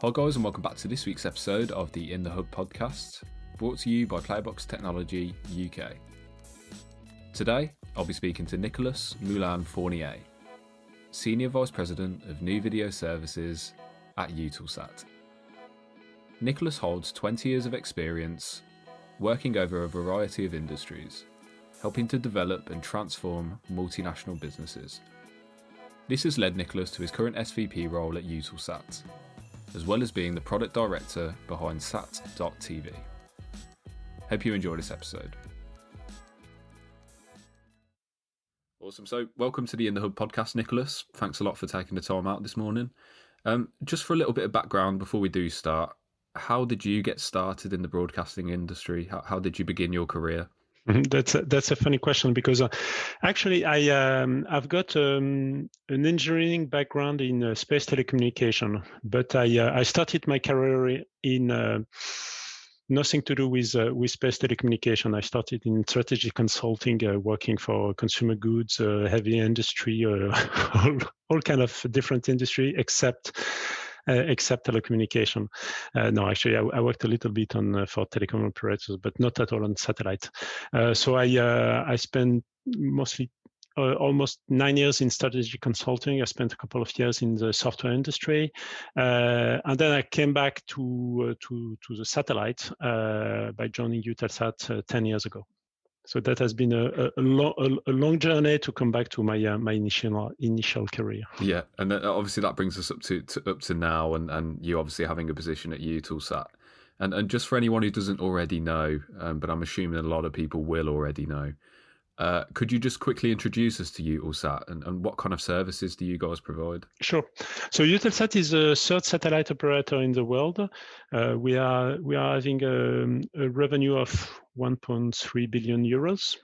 Hi guys, and welcome back to this week's episode of the In the Hub podcast, brought to you by Playbox Technology UK. Today, I'll be speaking to Nicolas Moulin-Fournier, Senior Vice President of New Video Services at Eutelsat. Nicolas holds 20 years of experience working over a variety of industries, helping to develop and transform multinational businesses. This has led Nicolas to his current SVP role at Eutelsat, as well as being the product director behind Sat.tv. Hope you enjoy this episode. Awesome. So welcome to the In the Hub podcast, Nicolas. Thanks a lot for taking the time out this morning. Just for a little bit of background before we do start, how did you get started in the broadcasting industry? How did you begin your career? That's a funny question because actually I've got an engineering background in space telecommunication, but I started my career in nothing to do with space telecommunication. I started in strategy consulting, working for consumer goods, heavy industry, all kind of different industry except telecommunication. No, actually, I worked a little bit on for telecom operators, but not at all on satellite. So I spent mostly almost 9 years in strategy consulting. I spent a couple of years in the software industry, and then I came back to the satellite by joining Eutelsat 10 years ago. So that has been a long journey to come back to my initial career. Yeah, and obviously that brings us up to now, and you obviously having a position at Eutelsat. And just for anyone who doesn't already know, but I'm assuming a lot of people will already know, could you just quickly introduce us to Eutelsat and what kind of services do you guys provide? Sure. So Eutelsat is the third satellite operator in the world. We are having a revenue of 1.3 billion euros,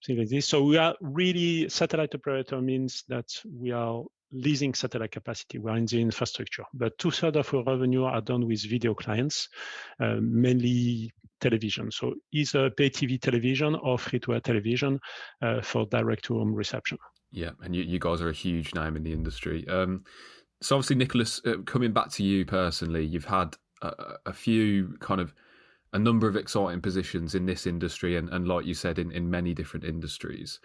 something like this. So we are really, satellite operator means that we are leasing satellite capacity. We are in the infrastructure, but 2/3 of our revenue are done with video clients, mainly television. So either pay TV television or free-to-air television for direct-to-home reception. Yeah, and you guys are a huge name in the industry. So obviously, Nicolas, coming back to you personally, you've had a number of exciting positions in this industry and like you said, in many different industries.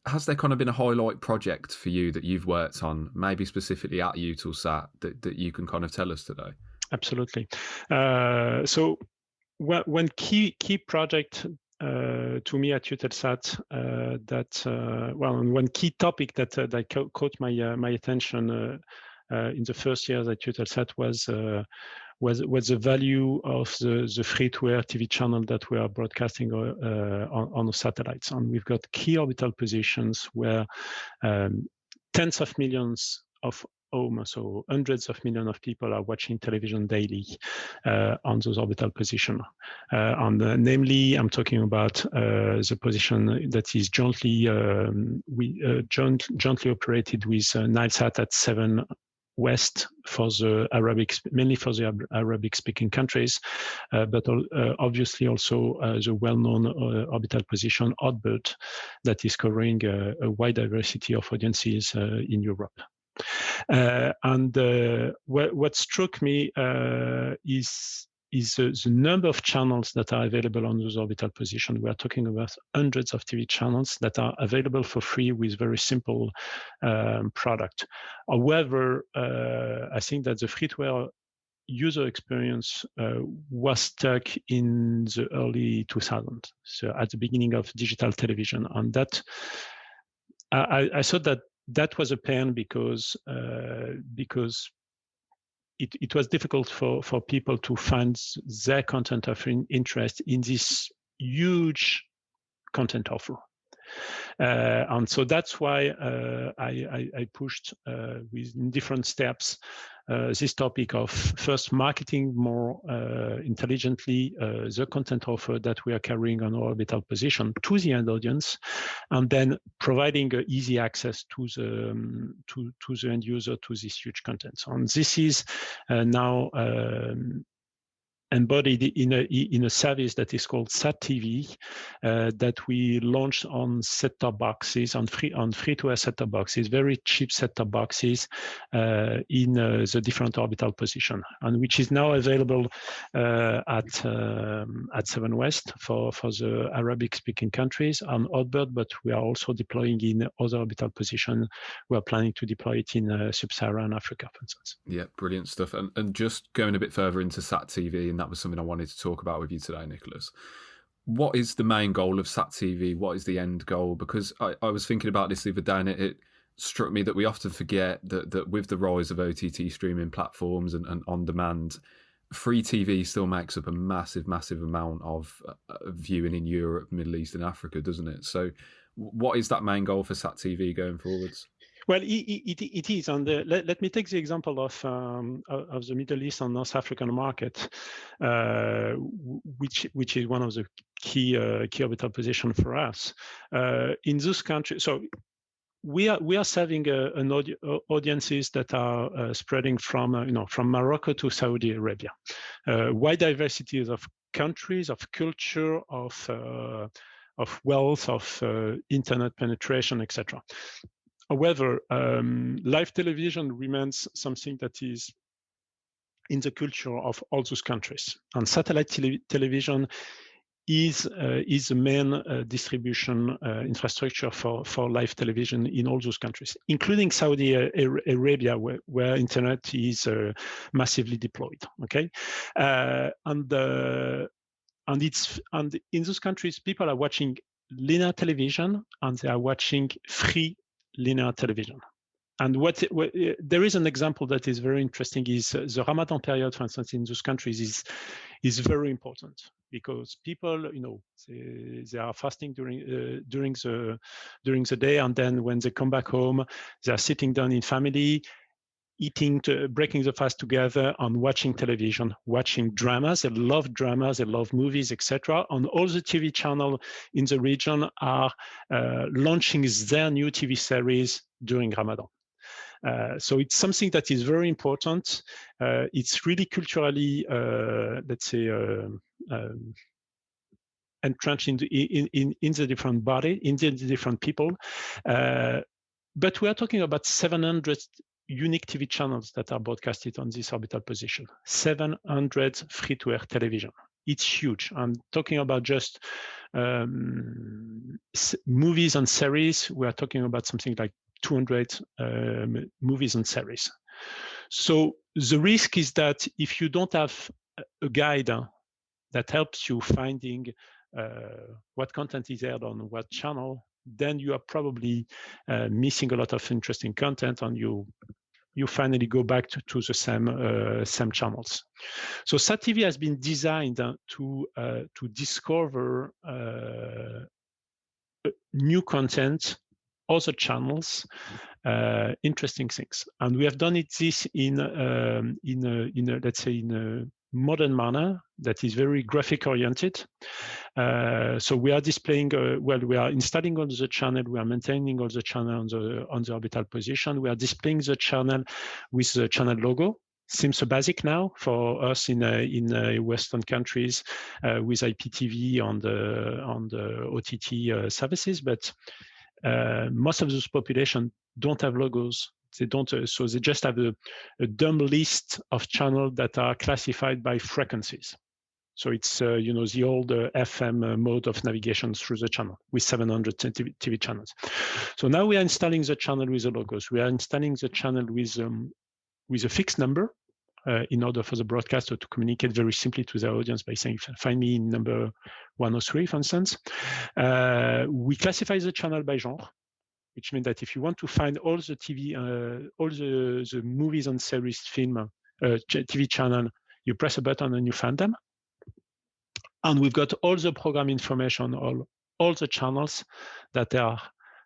Has there kind of been a highlight project for you that you've worked on, maybe specifically at Eutelsat, that you can kind of tell us today? Absolutely. So one key project to me at Eutelsat one key topic that caught my attention in the first years at Eutelsat was the value of the free-to-air TV channel that we are broadcasting on the satellites. And we've got key orbital positions where tens of millions of homes, so hundreds of millions of people are watching television daily on those orbital positions. Namely, I'm talking about the position that is jointly operated with Nilesat at 7 West for the mainly for the Arabic-speaking countries, but obviously also the well-known orbital position Hotbird that is covering a wide diversity of audiences in Europe. What struck me is the number of channels that are available on those orbital positions. We are talking about hundreds of TV channels that are available for free with very simple product. However, I think that the free-to-air user experience was stuck in the early 2000s, so at the beginning of digital television. And that I thought that was a pain because it was difficult for people to find their content of interest in this huge content offer. And so that's why I pushed with different steps this topic of first marketing more intelligently the content offer that we are carrying on orbital position to the end audience, and then providing easy access to the end user to this huge content. So, and this is now embodied in a service that is called Sat TV that we launched on set-top boxes, on free-to-air set-top boxes, very cheap set-top boxes in the different orbital position, and which is now available at 7 West for the Arabic-speaking countries on Outbird, but we are also deploying in other orbital positions. We are planning to deploy it in sub-Saharan Africa, for instance. Yeah, brilliant stuff. And just going a bit further into Sat TV, and that was something I wanted to talk about with you today, Nicolas. What is the main goal of Sat TV? What is the end goal? Because I was thinking about this the other day, and it struck me that we often forget that with the rise of OTT streaming platforms and on-demand, free TV still makes up a massive, massive amount of viewing in Europe, Middle East and Africa, doesn't it? So what is that main goal for Sat TV going forwards? Well, it is. And let me take the example of the Middle East and North African market, which is one of the key orbital position for us. In those countries, so we are serving audiences that are spreading from from Morocco to Saudi Arabia. Wide diversity of countries, of culture, of wealth, of internet penetration, etc. However, live television remains something that is in the culture of all those countries, and satellite television is the main distribution infrastructure for live television in all those countries, including Saudi Arabia, where internet is massively deployed. Okay, and in those countries, people are watching linear television and they are watching free linear television. And what there is an example that is very interesting is the Ramadan period, for instance, in those countries is very important because people, they are fasting during the day, and then when they come back home, they are sitting down in family, eating, breaking the fast together, and watching television, watching dramas. They love dramas, they love movies, etc. And all the TV channels in the region are launching their new TV series during Ramadan. So it's something that is very important. It's really culturally, let's say, entrenched in the different body, in the different people. But we are talking about 700 unique TV channels that are broadcasted on this orbital position, 700 free-to-air television. It's huge. I'm talking about just movies and series. We are talking about something like 200 movies and series. So the risk is that if you don't have a guide that helps you finding what content is aired on what channel, then you are probably missing a lot of interesting content, and you finally go back to the same channels. So Sat TV has been designed to discover new content, other channels, interesting things, and we have done this in let's say in a modern manner that is very graphic oriented. So we are displaying, we are installing all the channel, we are maintaining all the channel on the orbital position. We are displaying the channel with the channel logo. Seems so basic now for us in Western countries with IPTV on the OTT services, but most of those population don't have logos. They don't, so they just have a dumb list of channels that are classified by frequencies. So it's the old FM mode of navigation through the channel with 700 TV channels. So now we are installing the channel with the logos. We are installing the channel with a fixed number in order for the broadcaster to communicate very simply to the audience by saying, find me in number 103, for instance. We classify the channel by genre, which means that if you want to find all the TV, all the movies and series film, TV channel, you press a button and you find them. And we've got all the program information, all the channels that are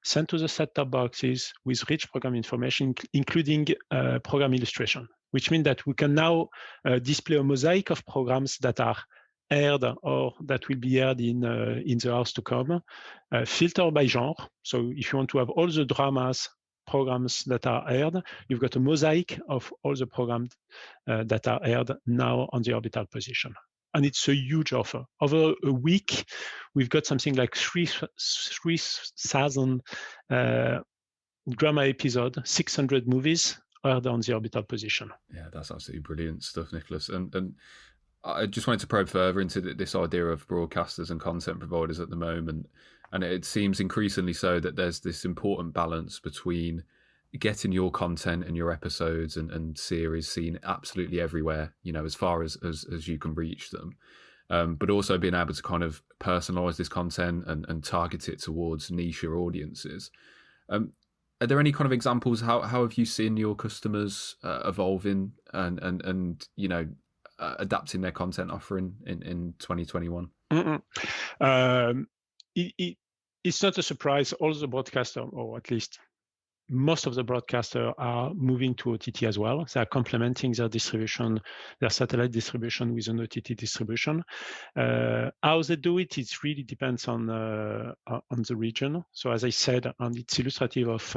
sent to the set-top boxes with rich program information, including program illustration, which means that we can now display a mosaic of programs that are aired or that will be aired in the hours to come, filtered by genre. So if you want to have all the dramas programs that are aired, you've got a mosaic of all the programs that are aired now on the orbital position. and it's a huge offer. Over a week, we've got something like 3,000 drama episode, 600 movies are on the orbital position. Yeah, that's absolutely brilliant stuff, Nicolas. And I just wanted to probe further into this idea of broadcasters and content providers at the moment. And it seems increasingly so that there's this important balance between getting your content and your episodes and series seen absolutely everywhere, as far as you can reach them. But also being able to kind of personalize this content and target it towards niche audiences. Are there any kind of examples? How have you seen your customers evolving and adapting their content offering in 2021? It's not a surprise. All the broadcasters, or at least most of the broadcasters, are moving to OTT as well. They are complementing their distribution, their satellite distribution, with an OTT distribution. How they do it, it really depends on the region. So as I said, and it's illustrative of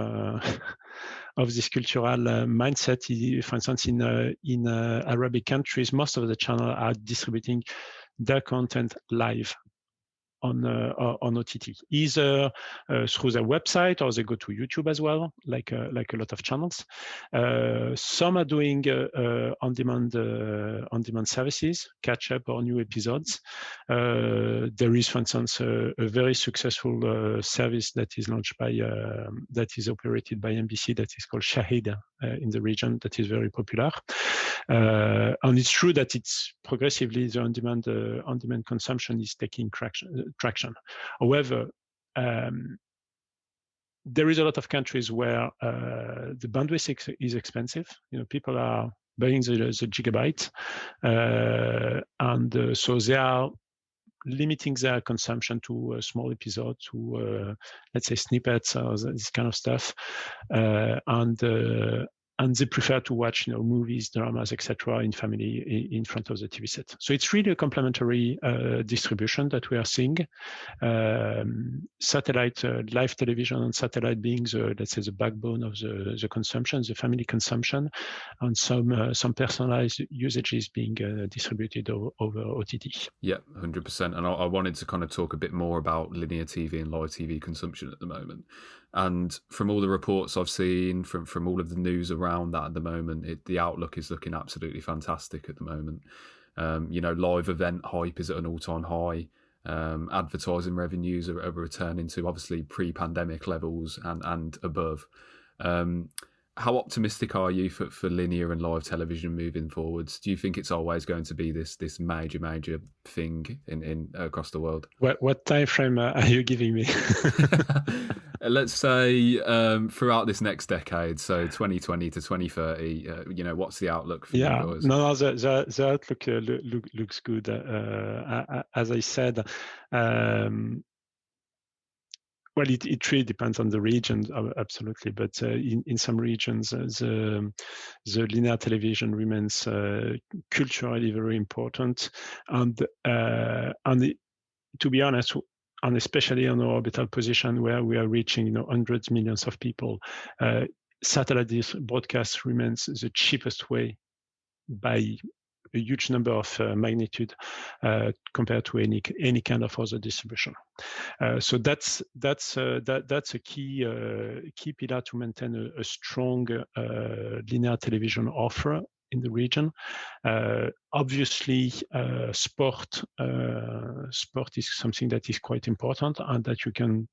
this cultural mindset. For instance, in Arabic countries, most of the channels are distributing their content live on OTT, either through their website, or they go to YouTube as well, like a lot of channels. Some are doing on-demand services, catch up or new episodes. There is, for instance, a very successful service that is launched by that is operated by NBC, that is called Shahid in the region, that is very popular. And it's true that it's progressively the on-demand consumption is taking traction. However, there is a lot of countries where the bandwidth is expensive. People are buying the gigabyte, and so they are limiting their consumption to a small episode, to let's say snippets or this kind of stuff, and they prefer to watch, movies, dramas, etc., in family, in front of the TV set. So it's really a complementary distribution that we are seeing. Satellite, live television on satellite being let's say, the backbone of the consumption, the family consumption, and some personalized usages being distributed over OTT. Yeah, 100%. And I wanted to kind of talk a bit more about linear TV and live TV consumption at the moment. And from all the reports I've seen, from all of the news around that at the moment, the outlook is looking absolutely fantastic at the moment. Live event hype is at an all-time high. Advertising revenues are returning to obviously pre-pandemic levels and above. How optimistic are you for linear and live television moving forwards? Do you think it's always going to be this major thing in across the world? What time frame are you giving me? Let's say throughout this next decade, so 2020 to 2030. What's the outlook for you guys? No, the outlook looks good. As I said. Well, it really depends on the region, absolutely. But in some regions, the linear television remains culturally very important, and to be honest, and especially on our orbital position where we are reaching, hundreds of millions of people, satellite broadcast remains the cheapest way by a huge number of magnitude compared to any kind of other distribution. So that's a key pillar to maintain a strong linear television offer in the region. Obviously, sport is something that is quite important and that you can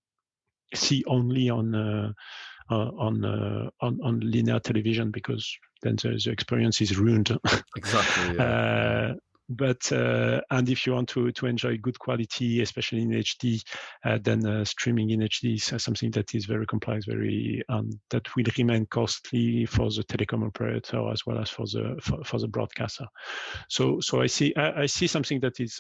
see only on linear television, because then the experience is ruined. Exactly. Yeah. But and if you want to enjoy good quality, especially in HD, then streaming in HD is something that is very complex, that will remain costly for the telecom operator as well as for the broadcaster. So I see something that is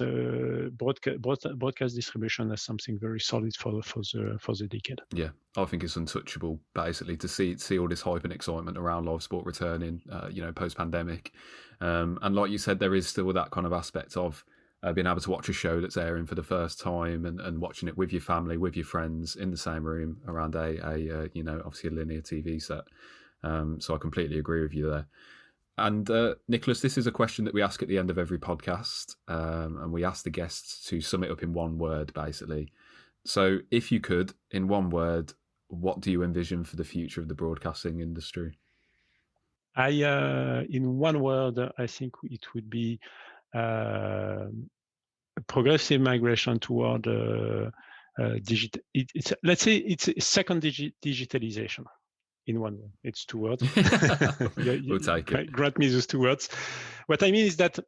broadcast distribution as something very solid for the decade. Yeah, I think it's untouchable, basically, to see all this hype and excitement around live sport returning, post pandemic. And like you said, there is still that kind of aspect of being able to watch a show that's airing for the first time and watching it with your family, with your friends in the same room around obviously a linear TV set. So I completely agree with you there. And Nicolas, this is a question that we ask at the end of every podcast, and we ask the guests to sum it up in one word, basically. So if you could, in one word, what do you envision for the future of the broadcasting industry? In one word, I think it would be a progressive migration toward digital. Let's say it's a second digitalization. In one word, it's 2 words. We'll take it. Grant me those 2 words. What I mean is that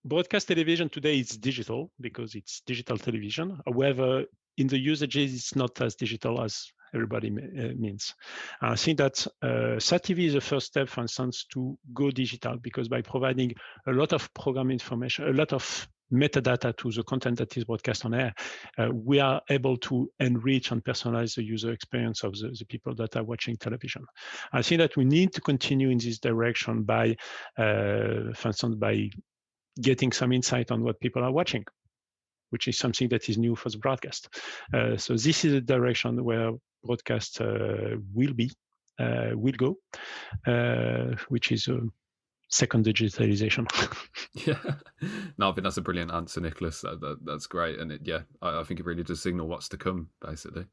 broadcast television today is digital because it's digital television. However, in the usages, it's not as digital as everybody means. I think that SAT-TV is the first step, for instance, to go digital, because by providing a lot of program information, a lot of metadata to the content that is broadcast on air, we are able to enrich and personalize the user experience of the people that are watching television. I think that we need to continue in this direction by, for instance, by getting some insight on what people are watching, which is something that is new for the broadcast. So this is a direction where broadcast will go, which is a second digitalization. Yeah, no, I think that's a brilliant answer, Nicolas. That's great, and I think it really does signal what's to come, basically.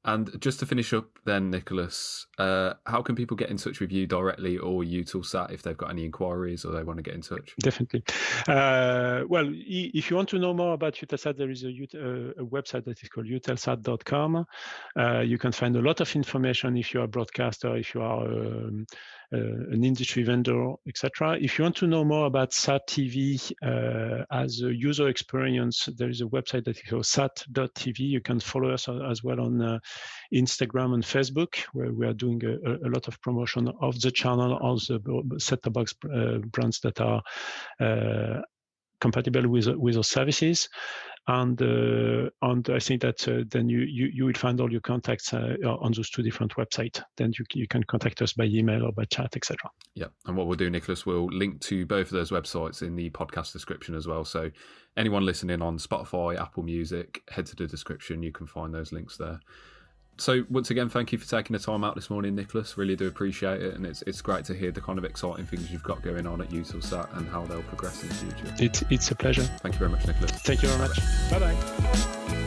And just to finish up then, Nicolas, how can people get in touch with you directly or Eutelsat if they've got any inquiries or they want to get in touch? Definitely. Well, if you want to know more about Eutelsat, there is a website that is called eutelsat.com. You can find a lot of information if you are a broadcaster, if you are an industry vendor, etc. If you want to know more about SAT-TV as a user experience, there is a website that is called sat.tv. You can follow us as well on Instagram and Facebook, where we are doing a lot of promotion of the channel, of the set-top box brands that are compatible with our services. And I think that then you will find all your contacts on those 2 different websites. Then you can contact us by email or by chat, etc. Yeah, and what we'll do, Nicolas, we'll link to both of those websites in the podcast description as well. So anyone listening on Spotify, Apple Music, head to the description. You can find those links there. So once again, thank you for taking the time out this morning, Nicolas. Really do appreciate it, and it's great to hear the kind of exciting things you've got going on at Eutelsat and how they'll progress in the future. It's a pleasure. Thank you very much, Nicolas. Thank you very much. Bye-bye.